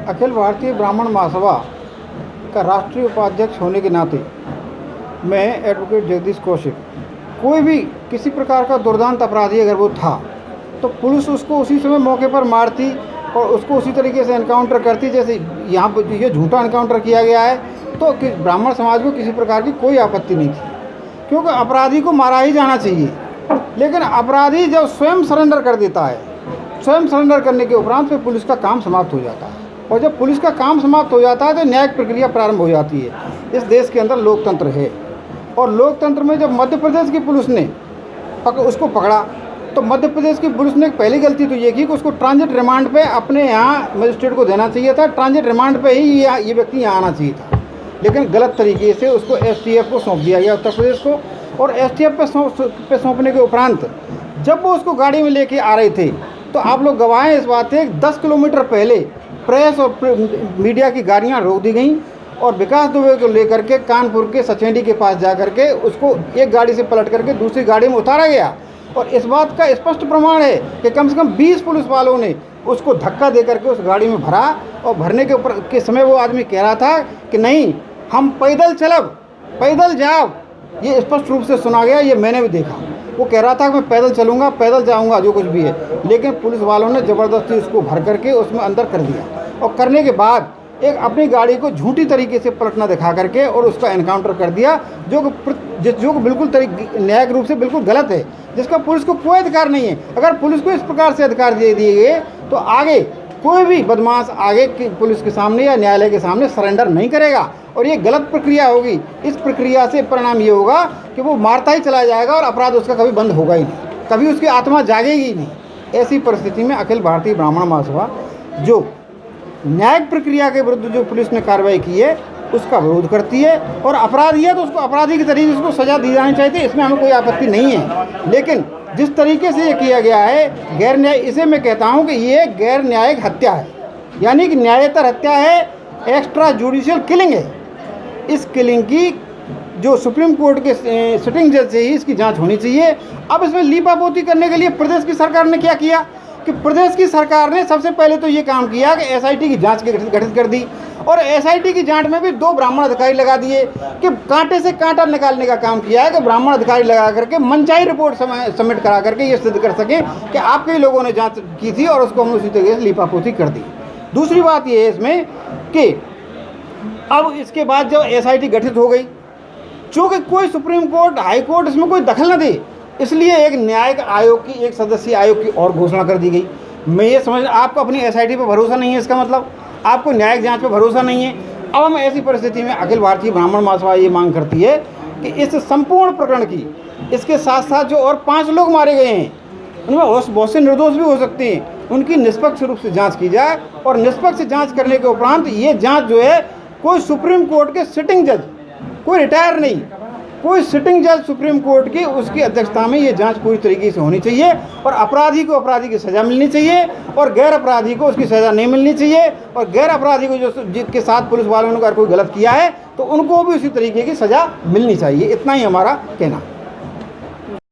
अखिल भारतीय ब्राह्मण महासभा का राष्ट्रीय उपाध्यक्ष होने के नाते मैं एडवोकेट जगदीश कौशिक, कोई भी किसी प्रकार का दुर्दांत अपराधी अगर वो था तो पुलिस उसको उसी समय मौके पर मारती और उसको उसी तरीके से एनकाउंटर करती जैसे यहाँ पर ये झूठा एनकाउंटर किया गया है। तो ब्राह्मण समाज को किसी प्रकार की कोई आपत्ति नहीं थी, क्योंकि अपराधी को मारा ही जाना चाहिए। लेकिन अपराधी जब स्वयं सरेंडर कर देता है, स्वयं सरेंडर करने के उपरांत फिर पुलिस का काम समाप्त हो जाता है, और जब पुलिस का काम समाप्त हो जाता है तो न्यायिक प्रक्रिया प्रारंभ हो जाती है। इस देश के अंदर लोकतंत्र है, और लोकतंत्र में जब मध्य प्रदेश की पुलिस ने उसको पकड़ा तो मध्य प्रदेश की पुलिस ने पहली गलती तो ये की कि उसको ट्रांजिट रिमांड पे अपने यहाँ मजिस्ट्रेट को देना चाहिए था। ट्रांजिट रिमांड पे ही ये व्यक्ति यहाँ आना चाहिए था, लेकिन गलत तरीके से उसको एसटीएफ को सौंप दिया गया, उत्तर प्रदेश को। और एसटीएफ पे सौंपने के उपरांत जब वो उसको गाड़ी में लेके आ रहे थे तो आप लोग गवाह हैं इस बात है, 10 किलोमीटर पहले प्रेस और मीडिया की गाड़ियाँ रोक दी गई और विकास दुबे को लेकर के कानपुर के सचेंडी के पास जा करके उसको एक गाड़ी से पलट करके दूसरी गाड़ी में उतारा गया। और इस बात का स्पष्ट प्रमाण है कि कम से कम 20 पुलिस वालों ने उसको धक्का दे करके उस गाड़ी में भरा, और भरने के समय वो आदमी कह रहा था कि नहीं, हम पैदल चलब, पैदल जाओ। ये स्पष्ट रूप से सुना गया, ये मैंने भी देखा। वो कह रहा था कि मैं पैदल चलूँगा, पैदल जाऊँगा, जो कुछ भी है। लेकिन पुलिस वालों ने ज़बरदस्ती उसको भर करके उसमें अंदर कर दिया, और करने के बाद एक अपनी गाड़ी को झूठी तरीके से पलटना दिखा करके और उसका एनकाउंटर कर दिया, जो बिल्कुल न्यायिक रूप से बिल्कुल गलत है, जिसका पुलिस को कोई अधिकार नहीं है। अगर पुलिस को इस प्रकार से अधिकार दे दिए गए तो आगे कोई भी बदमाश आगे की पुलिस के सामने या न्यायालय के सामने सरेंडर नहीं करेगा, और ये गलत प्रक्रिया होगी। इस प्रक्रिया से परिणाम ये होगा कि वो मारता ही चला जाएगा और अपराध उसका कभी बंद होगा ही नहीं, कभी उसकी आत्मा जागेगी ही नहीं। ऐसी परिस्थिति में अखिल भारतीय ब्राह्मण महासभा जो न्यायिक प्रक्रिया के विरुद्ध जो पुलिस ने कार्रवाई की है उसका विरोध करती है, और अपराधी है तो उसको अपराधी के तरीके से उसको सज़ा दी जानी चाहिए, इसमें हमें कोई आपत्ति नहीं है। लेकिन जिस तरीके से ये किया गया है गैर न्याय, इसे मैं कहता हूँ कि ये गैर न्यायिक हत्या है, यानी कि न्यायेतर हत्या है, एक्स्ट्रा जुडिशियल किलिंग है। इस किलिंग की जो सुप्रीम कोर्ट के सिटिंग जज से ही इसकी जांच होनी चाहिए। अब इसमें लीपापोती करने के लिए प्रदेश की सरकार ने क्या किया कि प्रदेश की सरकार ने सबसे पहले तो ये काम किया कि एसआईटी की जांच गठित कर दी, और एसआईटी की जांच में भी 2 ब्राह्मण अधिकारी लगा दिए कि कांटे से कांटा निकालने का काम किया है कि ब्राह्मण अधिकारी लगा करके मनचाही रिपोर्ट सबमिट करा करके ये सिद्ध कर सकें कि आपके ही लोगों ने जांच की थी और उसको हमने उसी तरीके से लीपापोती कर दी। दूसरी बात ये है इसमें कि अब इसके बाद जब एसआईटी गठित हो गई, चूँकि कोई सुप्रीम कोर्ट, हाई कोर्ट इसमें कोई दखल न दे, इसलिए एक न्यायिक आयोग की, एक सदस्यीय आयोग की और घोषणा कर दी गई। मैं ये समझ, आपको अपनी एसआईटी पर भरोसा नहीं है, इसका मतलब आपको न्यायिक जांच पर भरोसा नहीं है। अब हम ऐसी परिस्थिति में अखिल भारतीय ब्राह्मण महासभा ये मांग करती है कि इस संपूर्ण प्रकरण की, इसके साथ साथ जो और 5 लोग मारे गए हैं उनमें बहुत से निर्दोष भी हो सकते हैं, उनकी निष्पक्ष रूप से जाँच की जाए, और निष्पक्ष जाँच करने के उपरांत ये जाँच जो है कोई सुप्रीम कोर्ट के सिटिंग जज, कोई रिटायर नहीं, कोई सिटिंग जज सुप्रीम कोर्ट की, उसकी अध्यक्षता में ये जांच पूरी तरीके से होनी चाहिए, और अपराधी को अपराधी की सज़ा मिलनी चाहिए और गैर अपराधी को उसकी सज़ा नहीं मिलनी चाहिए। और गैर अपराधी को जो जिसके साथ पुलिस वालों ने अगर कोई गलत किया है तो उनको भी उसी तरीके की सज़ा मिलनी चाहिए। इतना ही हमारा कहना है।